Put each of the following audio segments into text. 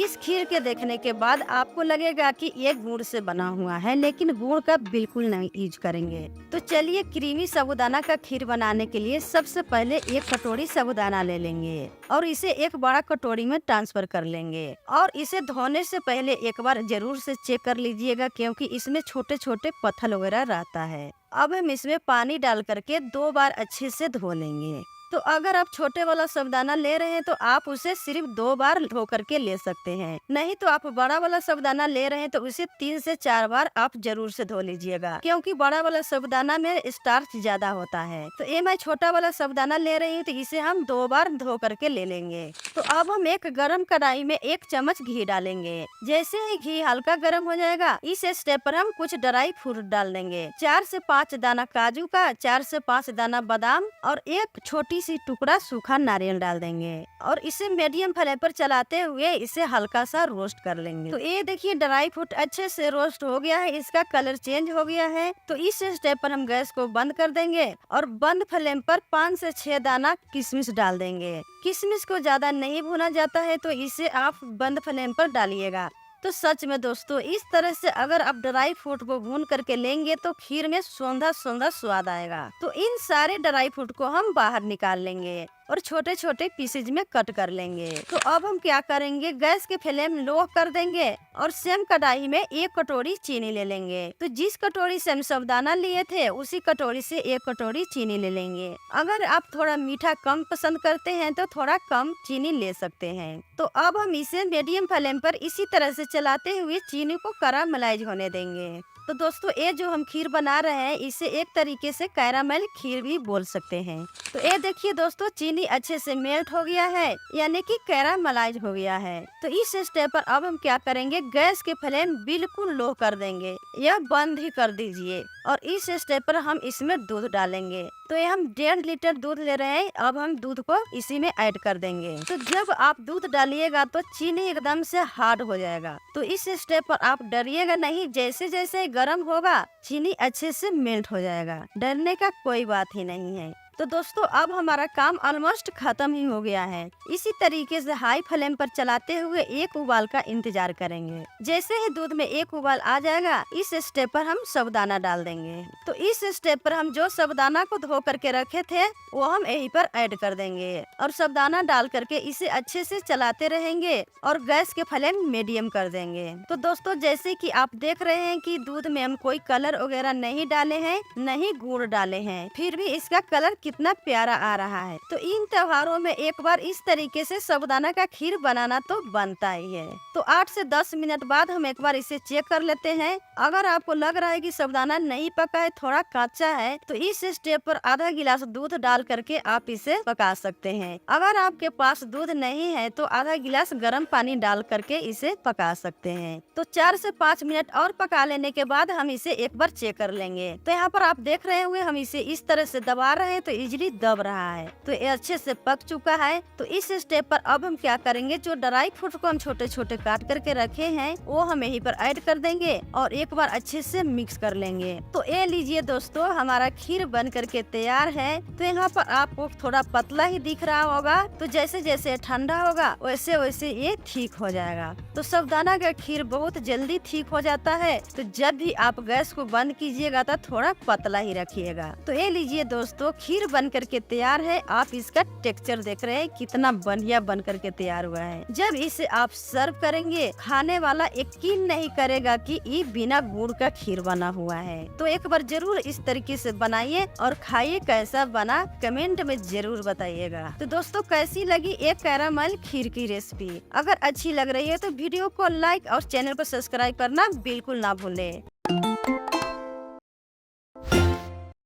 इस खीर के देखने के बाद आपको लगेगा कि ये गुड़ से बना हुआ है, लेकिन गुड़ का बिल्कुल नहीं यूज करेंगे। तो चलिए क्रीमी साबूदाना का खीर बनाने के लिए सबसे पहले एक कटोरी साबूदाना ले लेंगे और इसे एक बड़ा कटोरी में ट्रांसफर कर लेंगे। और इसे धोने से पहले एक बार जरूर से चेक कर लीजिएगा, क्योंकि इसमें छोटे छोटे पत्थर वगैरह रहता है। अब हम इसमें पानी डाल करके 2 बार अच्छे से धो लेंगे। तो अगर आप छोटे वाला साबूदाना ले रहे हैं तो आप उसे सिर्फ 2 बार धो करके ले सकते हैं, नहीं तो आप बड़ा वाला साबूदाना ले रहे हैं तो उसे 3 से 4 बार आप जरूर से धो लीजिएगा, क्योंकि बड़ा वाला साबूदाना में स्टार्च ज्यादा होता है। तो ये मैं छोटा वाला साबूदाना ले रही हूँ तो इसे हम 2 बार धो करके ले लेंगे। तो अब हम एक गरम कढ़ाई में 1 चम्मच घी डालेंगे। जैसे ही घी हल्का गर्म हो जाएगा, इस स्टेप पर हम कुछ ड्राई फ्रूट डाल देंगे। 4 से 5 दाना काजू का, 4 से 5 दाना बादाम और एक छोटी सी टुकड़ा सूखा नारियल डाल देंगे और इसे मीडियम फ्लेम पर चलाते हुए इसे हल्का सा रोस्ट कर लेंगे। तो ये देखिए ड्राई फ्रूट अच्छे से रोस्ट हो गया है, इसका कलर चेंज हो गया है। तो इस स्टेप पर हम गैस को बंद कर देंगे और बंद फ्लेम पर 5 से 6 दाना किशमिश डाल देंगे। किशमिश को ज्यादा नहीं भुना जाता है, तो इसे आप बंद फ्लेम पर डालिएगा। तो सच में दोस्तों, इस तरह से अगर आप ड्राई फ्रूट को भून करके लेंगे तो खीर में सौंधा सौंधा स्वाद आएगा। तो इन सारे ड्राई फ्रूट को हम बाहर निकाल लेंगे और छोटे छोटे पीसेज में कट कर लेंगे। तो अब हम क्या करेंगे, गैस के फ्लेम लो कर देंगे और सेम कढ़ाई में 1 कटोरी चीनी ले लेंगे। तो जिस कटोरी से हम साबूदाना लिए थे उसी कटोरी से 1 कटोरी चीनी ले लेंगे। अगर आप थोड़ा मीठा कम पसंद करते हैं तो थोड़ा कम चीनी ले सकते हैं। तो अब हम इसे मीडियम फ्लेम पर इसी तरह से चलाते हुए चीनी को कैरामलाइज होने देंगे। तो दोस्तों, ये जो हम खीर बना रहे हैं इसे एक तरीके से कैरामल खीर भी बोल सकते हैं। तो ये देखिए दोस्तों, चीनी अच्छे से मेल्ट हो गया है, यानी कि कैरामलाइज हो गया है। तो इस स्टेप पर अब हम क्या करेंगे, गैस के फ्लेम बिल्कुल लो कर देंगे या बंद ही कर दीजिए और इस स्टेप पर हम इसमें दूध डालेंगे। तो ये हम 1.5 लीटर दूध ले रहे हैं। अब हम दूध को इसी में ऐड कर देंगे। तो जब आप दूध डालिएगा तो चीनी एकदम से हार्ड हो जाएगा। तो इस स्टेप पर आप डरिएगा नहीं, जैसे जैसे गर्म होगा चीनी अच्छे से मेल्ट हो जाएगा। डरने का कोई बात ही नहीं है। तो दोस्तों, अब हमारा काम ऑलमोस्ट खत्म ही हो गया है। इसी तरीके से हाई फ्लेम पर चलाते हुए 1 उबाल का इंतजार करेंगे। जैसे ही दूध में 1 उबाल आ जाएगा, इस स्टेप पर हम साबूदाना डाल देंगे। तो इस स्टेप पर हम जो साबूदाना को धो करके रखे थे वो हम यहीं पर ऐड कर देंगे और साबूदाना डाल करके इसे अच्छे से चलाते रहेंगे और गैस के फ्लेम मीडियम कर देंगे। तो दोस्तों, जैसे कि आप देख रहे हैं कि दूध में हम कोई कलर वगैरह नहीं डाले हैं, नहीं गुड़ डाले हैं, फिर भी इसका कलर कितना प्यारा आ रहा है। तो इन त्योहारों में एक बार इस तरीके से साबूदाना का खीर बनाना तो बनता ही है। तो 8 से 10 मिनट बाद हम एक बार इसे चेक कर लेते हैं। अगर आपको लग रहा है कि साबूदाना नहीं पका है, थोड़ा कच्चा है, तो इस स्टेप पर आधा गिलास दूध डाल करके आप इसे पका सकते हैं। अगर आपके पास दूध नहीं है तो आधा गिलास गर्म पानी डाल करके इसे पका सकते हैं। तो 4 से 5 मिनट और पका लेने के बाद हम इसे एक बार चेक कर लेंगे। तो यहाँ पर आप देख रहे होंगे हम इसे इस तरह से दबा रहे हैं तो इजीली दब रहा है। तो ये अच्छे से पक चुका है। तो इस स्टेप पर अब हम क्या करेंगे, जो ड्राई फ्रूट को हम छोटे छोटे काट करके रखे हैं वो हम यहीं पर ऐड कर देंगे और एक बार अच्छे से मिक्स कर लेंगे। तो ये लीजिए दोस्तों, हमारा खीर बन करके तैयार है। तो यहाँ पर आपको थोड़ा पतला ही दिख रहा होगा। तो जैसे जैसे ठंडा होगा वैसे वैसे ये ठीक हो जाएगा। तो साबूदाना का खीर बहुत जल्दी ठीक हो जाता है। तो जब भी आप गैस को बंद कीजिएगा तो थोड़ा पतला ही रखिएगा। तो ये लीजिए दोस्तों, खीर बन करके तैयार है। आप इसका टेक्सचर देख रहे हैं कितना बढ़िया बन करके तैयार हुआ है। जब इसे आप सर्व करेंगे, खाने वाला यकीन नहीं करेगा कि ये बिना गुड़ का खीर बना हुआ है। तो एक बार जरूर इस तरीके से बनाइए और खाइए, कैसा बना कमेंट में जरूर बताइएगा। तो दोस्तों, कैसी लगी एक कैरामल खीर की रेसिपी? अगर अच्छी लग रही है तो वीडियो को लाइक और चैनल को सब्सक्राइब करना बिल्कुल ना भूलें।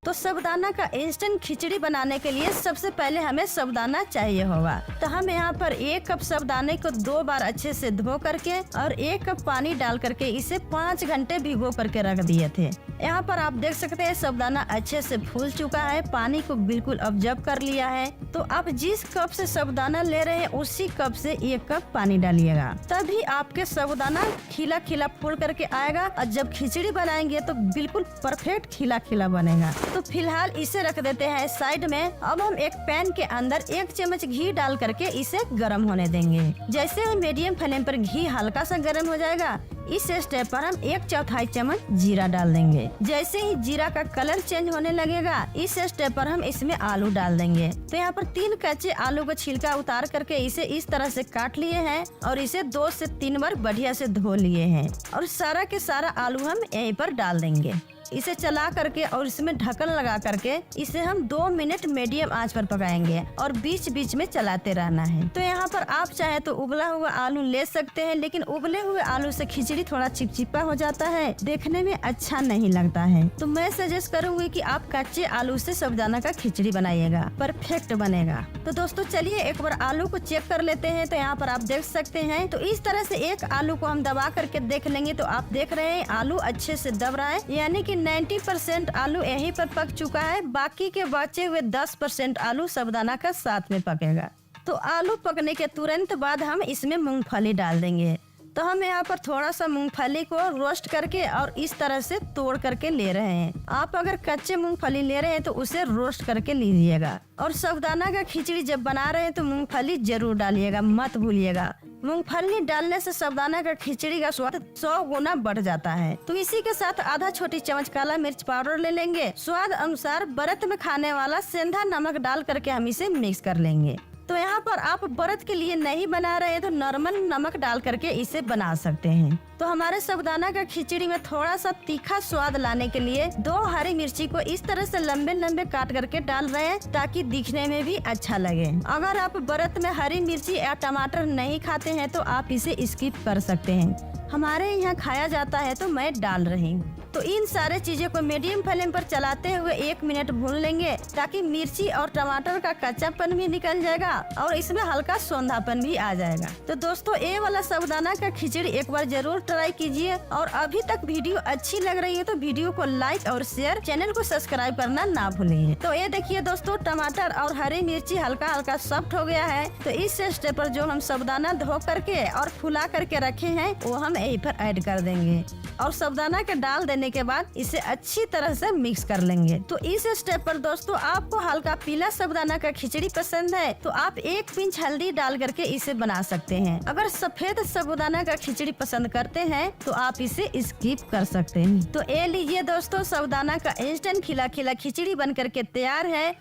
तो साबूदाना का इंस्टेंट खिचड़ी बनाने के लिए सबसे पहले हमें साबूदाना चाहिए होगा। तो हम यहाँ पर 1 कप साबूदाने को 2 बार अच्छे से धो करके और 1 कप पानी डाल करके इसे 5 घंटे भिगो करके रख दिए थे। यहाँ पर आप देख सकते हैं साबूदाना अच्छे से फूल चुका है, पानी को बिल्कुल ऑब्जर्व कर लिया है। तो आप जिस कप से साबूदाना ले रहे हैं उसी कप से 1 कप पानी डालिएगा, तभी आपके साबूदाना खिला खिला फूल करके आएगा और जब खिचड़ी बनाएंगे तो बिल्कुल परफेक्ट खिला खिला बनेगा। तो फिलहाल इसे रख देते हैं साइड में। अब हम एक पैन के अंदर 1 चम्मच घी डाल करके इसे गर्म होने देंगे। जैसे ही मीडियम फ्लेम पर घी हल्का सा गर्म हो जाएगा, इस स्टेप पर हम 1/4 चम्मच जीरा डाल देंगे। जैसे ही जीरा का कलर चेंज होने लगेगा, इस स्टेप पर हम इसमें आलू डाल देंगे। तो यहाँ पर 3 कच्चे आलू का छिलका उतार करके इसे इस तरह से काट लिए हैं और इसे 2 से 3 बार बढ़िया से धो लिए हैं और सारा के सारा आलू हम यहीं पर डाल देंगे। इसे चला करके और इसमें ढक्कन लगा करके इसे हम 2 मिनट मीडियम आंच पर पकाएंगे और बीच बीच में चलाते रहना है। तो यहाँ पर आप चाहे तो उबला हुआ आलू ले सकते हैं, लेकिन उबले हुए आलू से खिचड़ी थोड़ा चिपचिपा हो जाता है, देखने में अच्छा नहीं लगता है। तो मैं सजेस्ट करूंगी कि आप कच्चे आलू से साबूदाना का खिचड़ी बनाइएगा, परफेक्ट बनेगा। तो दोस्तों चलिए एक बार आलू को चेक कर लेते हैं। तो यहाँ पर आप देख सकते हैं, तो इस तरह से एक आलू को हम दबा करके देख लेंगे। तो आप देख रहे हैं आलू अच्छे से दब रहा है, यानी कि 90% आलू यहीं पर पक चुका है। बाकी के बचे हुए 10% आलू साबूदाना का साथ में पकेगा। तो आलू पकने के तुरंत बाद हम इसमें मूंगफली डाल देंगे। तो हम यहाँ पर थोड़ा सा मूंगफली को रोस्ट करके और इस तरह से तोड़ करके ले रहे हैं। आप अगर कच्चे मूंगफली ले रहे हैं तो उसे रोस्ट करके लीजिएगा। और साबूदाना का खिचड़ी जब बना रहे हैं तो मूंगफली जरूर डालिएगा, मत भूलिएगा। मूंगफली डालने से साबूदाना का खिचड़ी का स्वाद 100 गुना बढ़ जाता है। तो इसी के साथ आधा छोटी चम्मच काला मिर्च पाउडर ले लेंगे। स्वाद अनुसार व्रत में खाने वाला सेंधा नमक डाल करके हम इसे मिक्स कर लेंगे। तो यहाँ पर आप व्रत के लिए नहीं बना रहे हैं तो नॉर्मल नमक डाल करके इसे बना सकते हैं। तो हमारे साबूदाना का खिचड़ी में थोड़ा सा तीखा स्वाद लाने के लिए 2 हरी मिर्ची को इस तरह से लंबे लंबे काट करके डाल रहे हैं, ताकि दिखने में भी अच्छा लगे। अगर आप व्रत में हरी मिर्ची या टमाटर नहीं खाते हैं तो आप इसे स्किप कर सकते हैं। हमारे यहाँ खाया जाता है तो मैं डाल रही हूँ। तो इन सारे चीजों को मीडियम फ्लेम पर चलाते हुए 1 मिनट भून लेंगे, ताकि मिर्ची और टमाटर का कच्चापन भी निकल जाएगा और इसमें हल्का सौंधापन भी आ जाएगा। तो दोस्तों ये वाला साबूदाना का खिचड़ी एक बार जरूर ट्राई कीजिए। और अभी तक वीडियो अच्छी लग रही है तो वीडियो को लाइक और शेयर, चैनल को सब्सक्राइब करना ना भूलिए। तो ये देखिए दोस्तों, टमाटर और हरी मिर्ची हल्का हल्का सॉफ्ट हो गया है। तो इस स्टेप पर जो हम साबूदाना धो करके और फुला करके रखे हैं वो हम यहीं पर ऐड कर देंगे और साबूदाना के डाल देने के बाद इसे अच्छी तरह से मिक्स कर लेंगे। तो इस स्टेप पर दोस्तों आपको हल्का पीला साबूदाना का खिचड़ी पसंद है तो आप 1 पिंच हल्दी डाल करके इसे बना सकते हैं। अगर सफेद साबूदाना का खिचड़ी पसंद करते हैं तो आप इसे स्किप कर सकते हैं। तो ये लीजिए दोस्तों, साबूदाना का इंस्टेंट खिला खिला खिचड़ी बन करके तैयार है।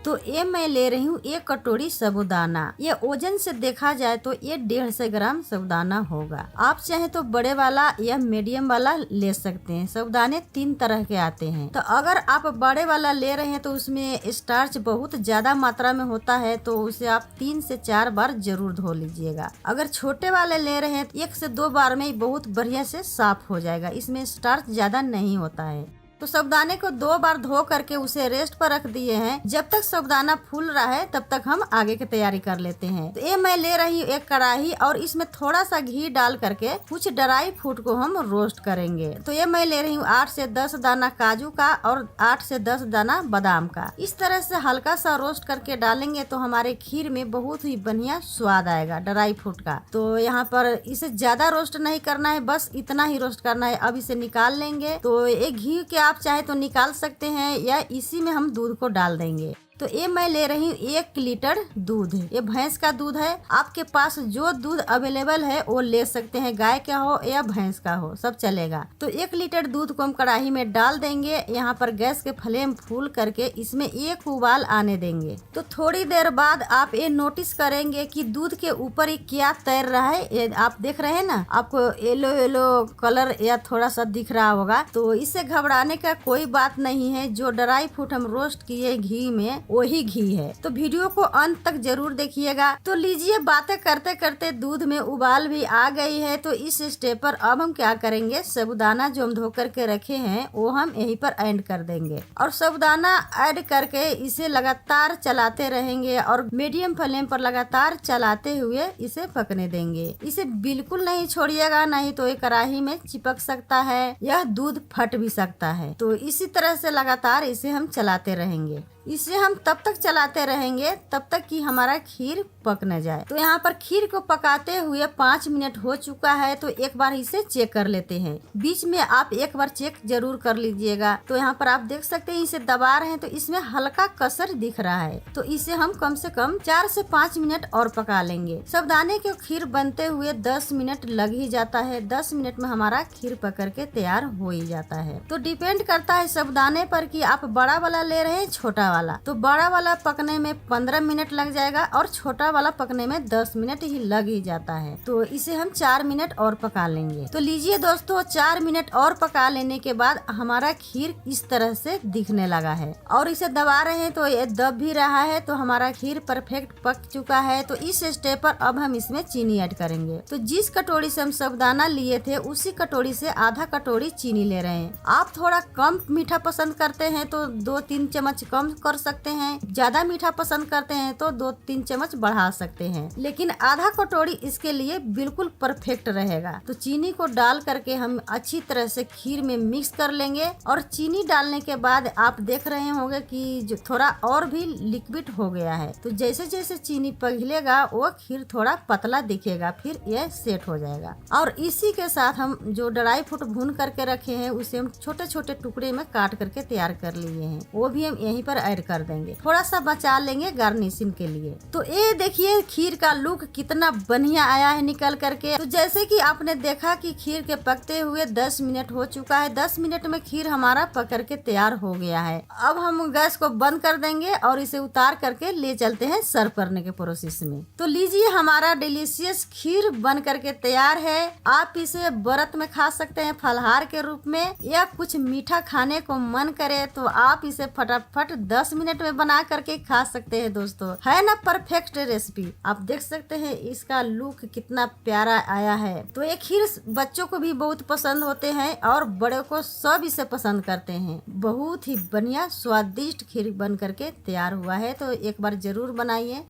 तो ये मैं ले रही हूँ 1 कटोरी साबूदाना। ये वजन से देखा जाए तो ये 150 ग्राम साबूदाना होगा। आप चाहे तो बड़े वाला या मीडियम वाला ले सकते हैं। साबूदाने 3 तरह के आते हैं। तो अगर आप बड़े वाला ले रहे हैं तो उसमें स्टार्च बहुत ज्यादा मात्रा में होता है, तो उसे आप 3 से 4 बार जरूर धो लीजिएगा। अगर छोटे वाले ले रहे हैं तो 1 से 2 बार में ही बहुत बढ़िया से साफ हो जाएगा। इसमें स्टार्च ज्यादा नहीं होता है। तो साबूदाने को 2 बार धो करके उसे रेस्ट पर रख दिए हैं। जब तक साबूदाना फूल रहा है तब तक हम आगे की तैयारी कर लेते हैं। तो ये मैं ले रही हूँ 1 कढ़ाई और इसमें थोड़ा सा घी डाल करके कुछ ड्राई फ्रूट को हम रोस्ट करेंगे। तो ये मैं ले रही हूँ 8 से 10 दाना काजू का और 8 से 10 दाना बादाम का। इस तरह से हल्का सा रोस्ट करके डालेंगे तो हमारे खीर में बहुत ही बढ़िया स्वाद आएगा ड्राई फ्रूट का। तो यहाँ पर इसे ज्यादा रोस्ट नहीं करना है, बस इतना ही रोस्ट करना है। अब इसे निकाल लेंगे। तो ये घी के आप चाहे तो निकाल सकते हैं या इसी में हम दूध को डाल देंगे। तो ये मैं ले रही हूँ 1 लीटर दूध। ये भैंस का दूध है। आपके पास जो दूध अवेलेबल है वो ले सकते हैं, गाय का हो या भैंस का हो, सब चलेगा। तो 1 लीटर दूध को हम कढ़ाई में डाल देंगे। यहाँ पर गैस के फ्लेम फुल करके इसमें 1 उबाल आने देंगे। तो थोड़ी देर बाद आप ये नोटिस करेंगे कि दूध के ऊपर ये क्या तैर रहा है। ये आप देख रहे हैं ना, आपको येलो येलो कलर या थोड़ा सा दिख रहा होगा। तो इससे घबराने का कोई बात नहीं है। जो ड्राई फ्रूट हम रोस्ट किए घी में वही घी है। तो वीडियो को अंत तक जरूर देखिएगा। तो लीजिए, बातें करते करते दूध में उबाल भी आ गई है। तो इस स्टेप पर अब हम क्या करेंगे, साबूदाना जो हम धो करके रखे हैं वो हम यहीं पर ऐड कर देंगे और साबूदाना ऐड करके इसे लगातार चलाते रहेंगे और मीडियम फ्लेम पर लगातार चलाते हुए इसे पकने देंगे। इसे बिल्कुल नहीं छोड़िएगा, नहीं तो ये कढ़ाई में चिपक सकता है, यह दूध फट भी सकता है। तो इसी तरह से लगातार इसे हम चलाते रहेंगे। इसे हम तब तक चलाते रहेंगे तब तक कि हमारा खीर पक न जाए। तो यहाँ पर खीर को पकाते हुए 5 मिनट हो चुका है, तो एक बार इसे चेक कर लेते हैं। बीच में आप एक बार चेक जरूर कर लीजिएगा। तो यहाँ पर आप देख सकते हैं इसे दबा रहे हैं तो इसमें हल्का कसर दिख रहा है, तो इसे हम कम से कम 4 से 5 मिनट और पका लेंगे। साबूदाने की खीर बनते हुए 10 मिनट लग ही जाता है। 10 मिनट में हमारा खीर पक करके तैयार हो ही जाता है। तो डिपेंड करता है साबूदाने पर कि आप बड़ा वाला ले रहे हैं छोटा वाला। तो बड़ा वाला पकने में 15 मिनट लग जाएगा और छोटा वाला पकने में 10 मिनट ही लग ही जाता है। तो इसे हम 4 मिनट और पका लेंगे। तो लीजिए दोस्तों, 4 मिनट और पका लेने के बाद हमारा खीर इस तरह से दिखने लगा है और इसे दबा रहे हैं तो ये दब भी रहा है। तो हमारा खीर परफेक्ट पक चुका है। तो इस स्टेप पर अब हम इसमें चीनी ऐड करेंगे। तो जिस कटोरी से हम साबूदाना लिए थे उसी कटोरी से आधा कटोरी चीनी ले रहे हैं। आप थोड़ा कम मीठा पसंद करते हैं तो 2-3 चम्मच कम कर सकते हैं, ज्यादा मीठा पसंद करते हैं तो 2-3 चम्मच बढ़ा सकते हैं, लेकिन आधा कटोरी इसके लिए बिल्कुल परफेक्ट रहेगा। तो चीनी को डाल करके हम अच्छी तरह से खीर में मिक्स कर लेंगे। और चीनी डालने के बाद आप देख रहे होंगे कि जो थोड़ा और भी लिक्विड हो गया है। तो जैसे जैसे चीनी पिघलेगा वो खीर थोड़ा पतला दिखेगा, फिर यह सेट हो जाएगा। और इसी के साथ हम जो ड्राई फ्रूट भून करके रखे हैं उसे हम छोटे छोटे टुकड़े में काट करके तैयार कर लिए हैं, वो भी हम यहीं पर ऐड कर देंगे। थोड़ा सा बचा लेंगे गार्निशिंग के लिए। तो ये देखिए खीर का लुक कितना बढ़िया आया है निकल करके। तो जैसे कि आपने देखा कि खीर के पकते हुए 10 मिनट हो चुका है। 10 मिनट में खीर हमारा पक करके तैयार हो गया है। अब हम गैस को बंद कर देंगे और इसे उतार करके ले चलते हैं सर्व करने के प्रोसेस में। तो लीजिए हमारा डिलीशियस खीर बन करके तैयार है। आप इसे व्रत में खा सकते हैं फलहार के रूप में, या कुछ मीठा खाने को मन करे तो आप इसे फटाफट 10 मिनट में बना करके खा सकते हैं। दोस्तों है ना परफेक्ट रेसिपी। आप देख सकते हैं इसका लुक कितना प्यारा आया है। तो ये खीर बच्चों को भी बहुत पसंद होते हैं और बड़े को सब इसे पसंद करते हैं। बहुत ही बढ़िया स्वादिष्ट खीर बन करके तैयार हुआ है। तो एक बार जरूर बनाइए।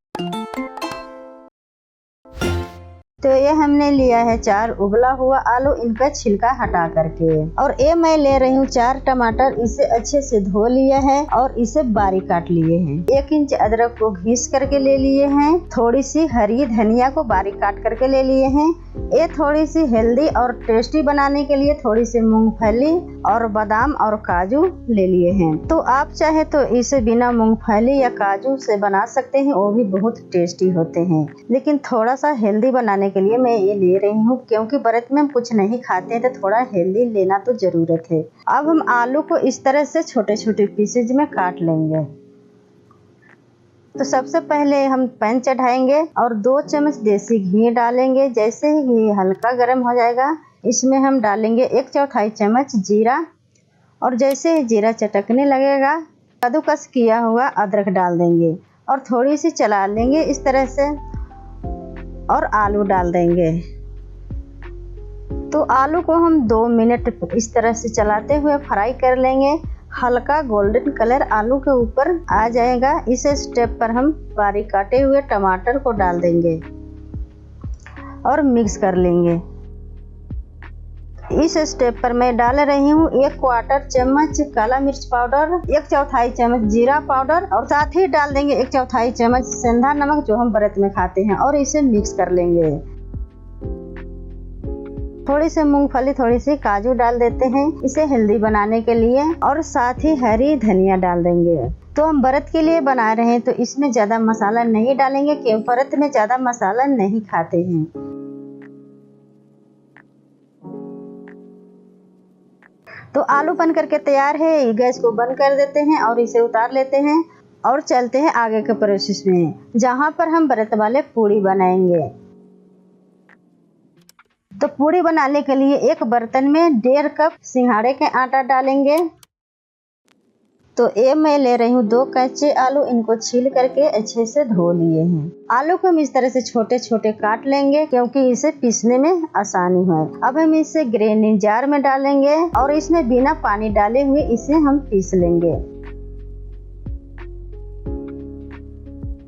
तो ये हमने लिया है 4 उबला हुआ आलू, इनका छिलका हटा करके। और ये मैं ले रही हूँ 4 टमाटर, इसे अच्छे से धो लिए हैं और इसे बारीक काट लिए हैं। 1 इंच अदरक को घिस करके ले लिए हैं। थोड़ी सी हरी धनिया को बारीक काट करके ले लिए हैं। ये थोड़ी सी हेल्दी और टेस्टी बनाने के लिए थोड़ी सी मूंगफली और बादाम और काजू ले लिए हैं। तो आप चाहे तो इसे बिना मूंगफली या काजू से बना सकते हैं, वो भी बहुत टेस्टी होते हैं। लेकिन थोड़ा सा हेल्दी बनाने के लिए मैं ये ले रही हूँ, क्योंकि व्रत में हम कुछ नहीं खाते हैं तो थोड़ा हेल्दी लेना तो जरूरत है। अब हम आलू को इस तरह से छोटे छोटे पीसेज में काट लेंगे। तो सबसे पहले हम पैन चढ़ाएंगे और 2 चम्मच देसी घी डालेंगे। जैसे ही घी हल्का गर्म हो जाएगा इसमें हम डालेंगे 1/4 चम्मच जीरा। और जैसे ही जीरा चटकने लगेगा कद्दूकस किया हुआ अदरक डाल देंगे और थोड़ी सी चला लेंगे इस तरह से, और आलू डाल देंगे। तो आलू को हम 2 मिनट इस तरह से चलाते हुए फ्राई कर लेंगे। हल्का गोल्डन कलर आलू के ऊपर आ जाएगा। इस स्टेप पर हम बारीक काटे हुए टमाटर को डाल देंगे और मिक्स कर लेंगे। इस स्टेप पर मैं डाल रही हूँ 1/4 चम्मच काला मिर्च पाउडर, 1/4 चम्मच जीरा पाउडर और साथ ही डाल देंगे 1/4 चम्मच सेंधा नमक जो हम व्रत में खाते हैं, और इसे मिक्स कर लेंगे। थोड़ी सी मूंगफली, थोड़ी सी काजू डाल देते हैं इसे हेल्दी बनाने के लिए, और साथ ही हरी धनिया डाल देंगे। तो हम व्रत के लिए बना रहे हैं तो इसमें ज्यादा मसाला नहीं डालेंगे, क्योंकि व्रत में ज्यादा मसाला नहीं खाते हैं। तो आलू बन करके तैयार है। गैस को बंद कर देते हैं और इसे उतार लेते हैं और चलते हैं आगे के प्रोसेस में, जहाँ पर हम व्रत वाले पूड़ी बनाएंगे। तो पूड़ी बनाने के लिए एक बर्तन में 1.5 कप सिंघाड़े के आटा डालेंगे। तो ये मैं ले रही हूँ 2 कच्चे आलू, इनको छील करके अच्छे से धो लिए हैं। आलू को हम इस तरह से छोटे छोटे काट लेंगे क्योंकि इसे पीसने में आसानी है। अब हम इसे ग्राइंडिंग जार में डालेंगे और इसमें बिना पानी डाले हुए इसे हम पीस लेंगे।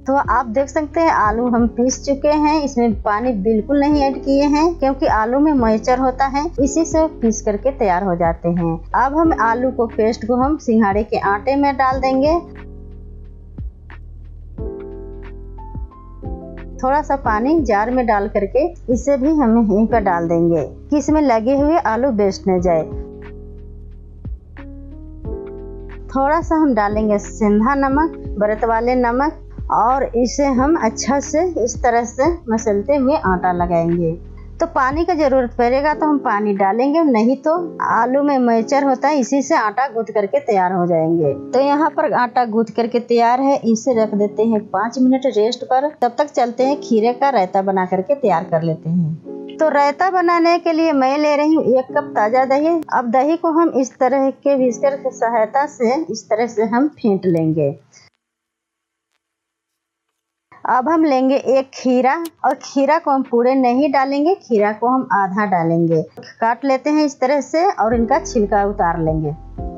तो आप देख सकते हैं आलू हम पीस चुके हैं, इसमें पानी बिल्कुल नहीं ऐड किए हैं क्योंकि आलू में मॉइस्चर होता है, इसी से पीस करके तैयार हो जाते हैं। अब हम आलू को पेस्ट को हम सिंघाड़े के आटे में डाल देंगे थोड़ा सा पानी जार में डाल करके इसे भी हम यहीं पर डाल देंगे कि इसमें लगे हुए आलू वेस्ट न जाए। थोड़ा सा हम डालेंगे सेंधा नमक, व्रत वाले नमक, और इसे हम अच्छा से इस तरह से मसलते हुए आटा लगाएंगे। तो पानी का जरूरत पड़ेगा तो हम पानी डालेंगे, नहीं तो आलू में मॉइस्चर होता है, इसी से आटा गूंथ करके तैयार हो जाएंगे। तो यहाँ पर आटा गूंथ करके तैयार है, इसे रख देते हैं 5 मिनट रेस्ट पर। तब तक चलते हैं खीरे का रायता बना करके तैयार कर लेते हैं। तो रायता बनाने के लिए मैं ले रही हूँ 1 कप ताजा दही। अब दही को हम इस तरह के विस्कर की सहायता से इस तरह से हम फेंट लेंगे। अब हम लेंगे 1 खीरा, और खीरा को हम पूरे नहीं डालेंगे, खीरा को हम आधा डालेंगे। काट लेते हैं इस तरह से और इनका छिलका उतार लेंगे।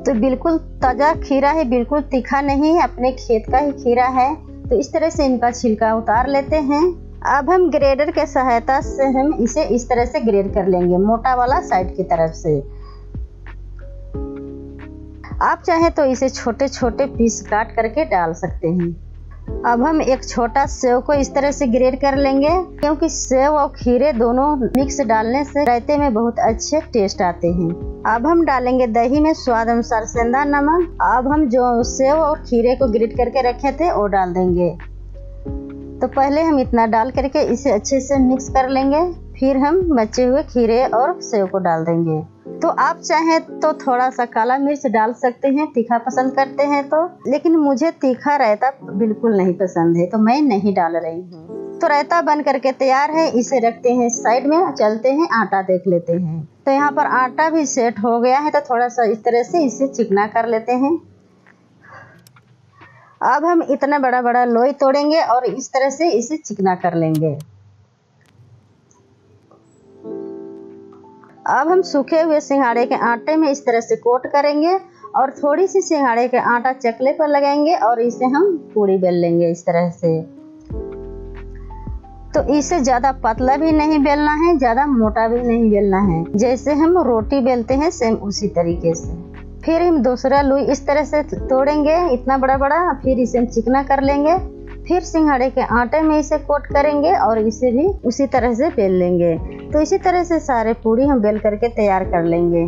तो बिल्कुल ताजा खीरा है, बिल्कुल तीखा नहीं है, अपने खेत का ही खीरा है। तो इस तरह से इनका छिलका उतार लेते हैं। अब हम ग्रेडर के सहायता से हम इसे इस तरह से ग्रेड कर लेंगे, मोटा वाला साइड की तरफ से। आप चाहे तो इसे छोटे छोटे पीस काट करके डाल सकते हैं। अब हम एक छोटा सेव को इस तरह से ग्रेड कर लेंगे, क्योंकि सेव और खीरे दोनों मिक्स डालने से रायते में बहुत अच्छे टेस्ट आते हैं। अब हम डालेंगे दही में स्वाद अनुसार सेंधा नमक। अब हम जो सेव और खीरे को ग्रेड करके रखे थे वो डाल देंगे। तो पहले हम इतना डाल करके इसे अच्छे से मिक्स कर लेंगे, फिर हम बचे हुए खीरे और सेव को डाल देंगे। तो आप चाहें तो थोड़ा सा काला मिर्च डाल सकते हैं, तीखा पसंद करते हैं तो, लेकिन मुझे तीखा रायता बिल्कुल नहीं पसंद है तो मैं नहीं डाल रही हूँ। तो रायता बन करके तैयार है, इसे रखते हैं साइड में। चलते हैं आटा देख लेते हैं। तो यहाँ पर आटा भी सेट हो गया है, तो थोड़ा सा इस तरह से इसे चिकना कर लेते हैं। अब हम इतना बड़ा बड़ा लोई तोड़ेंगे और इस तरह से इसे चिकना कर लेंगे। अब हम सूखे हुए सिंघाड़े के आटे में इस तरह से कोट करेंगे और थोड़ी सी सिंघाड़े के आटा चकले पर लगाएंगे और इसे हम पूरी बेल लेंगे इस तरह से। तो इसे ज्यादा पतला भी नहीं बेलना है, ज्यादा मोटा भी नहीं बेलना है। जैसे हम रोटी बेलते हैं सेम उसी तरीके से। फिर हम दूसरा लोई इस तरह से तोड़ेंगे, इतना बड़ा बड़ा, फिर इसे हम चिकना कर लेंगे। फिर सिंघाड़े के आटे में इसे कोट करेंगे और इसे भी उसी तरह से बेल लेंगे। तो इसी तरह से सारे पूरी हम बेल करके तैयार कर लेंगे।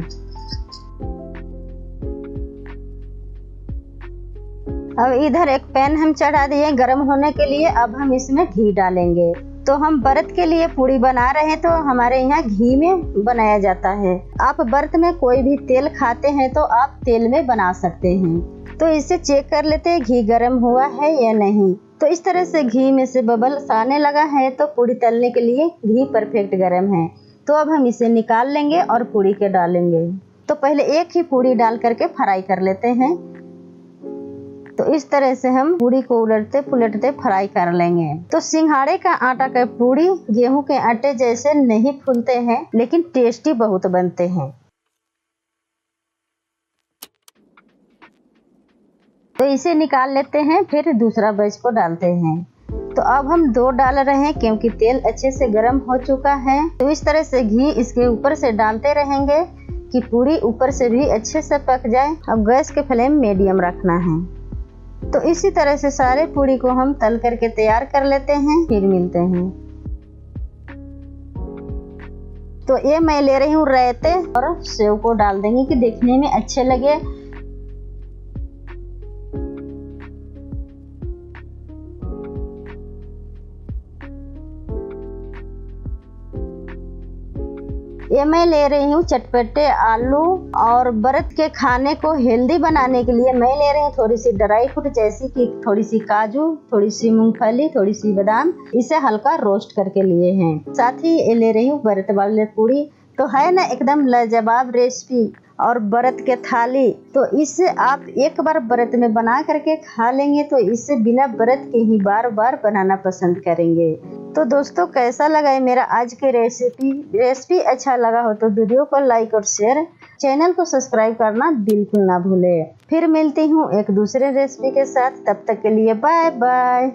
अब इधर एक पैन हम चढ़ा दिए गर्म होने के लिए। अब हम इसमें घी डालेंगे। तो हम व्रत के लिए पूरी बना रहे हैं, तो हमारे यहाँ घी में बनाया जाता है। आप व्रत में कोई भी तेल खाते हैं तो आप तेल में बना सकते हैं। तो इसे चेक कर लेते हैं घी गर्म हुआ है या नहीं। तो इस तरह से घी में से बबल्स आने लगा है तो पूरी तलने के लिए घी परफेक्ट गर्म है। तो अब हम इसे निकाल लेंगे और पूरी के डालेंगे। तो पहले एक ही पूरी डाल करके फ्राई कर लेते हैं। तो इस तरह से हम पूरी को उलटते पुलटते फ्राई कर लेंगे। तो सिंघाड़े का आटा का पूरी गेहूं के आटे जैसे नहीं फूलते हैं, लेकिन टेस्टी बहुत बनते हैं। तो इसे निकाल लेते हैं, फिर दूसरा बैच को डालते हैं। तो अब हम 2 डाल रहे हैं क्योंकि तेल अच्छे से गर्म हो चुका है। तो इस तरह से घी इसके ऊपर से डालते रहेंगे कि पूरी ऊपर से भी अच्छे से पक जाए। अब गैस के फ्लेम मीडियम रखना है। तो इसी तरह से सारे पूरी को हम तल करके तैयार कर लेते हैं, फिर मिलते हैं। तो ये मैं ले रही हूँ रायते और सेव को डाल देंगे कि देखने में अच्छे लगे। ये मैं ले रही हूँ चटपटे आलू, और व्रत के खाने को हेल्दी बनाने के लिए मैं ले रही हूँ थोड़ी सी ड्राई फ्रूट, जैसे कि थोड़ी सी काजू, थोड़ी सी मूंगफली, थोड़ी सी बादाम, इसे हल्का रोस्ट करके लिए हैं। साथ ही ये ले रही हूँ व्रत वाले पूरी। तो है ना एकदम लाजवाब रेसिपी और व्रत के थाली। तो इसे आप एक बार व्रत में बना करके खा लेंगे तो इसे बिना व्रत के ही बार बार बनाना पसंद करेंगे। तो दोस्तों कैसा लगा है मेरा आज के रेसिपी अच्छा लगा हो तो वीडियो को लाइक और शेयर, चैनल को सब्सक्राइब करना बिल्कुल ना भूले। फिर मिलती हूँ एक दूसरे रेसिपी के साथ, तब तक के लिए बाय बाय।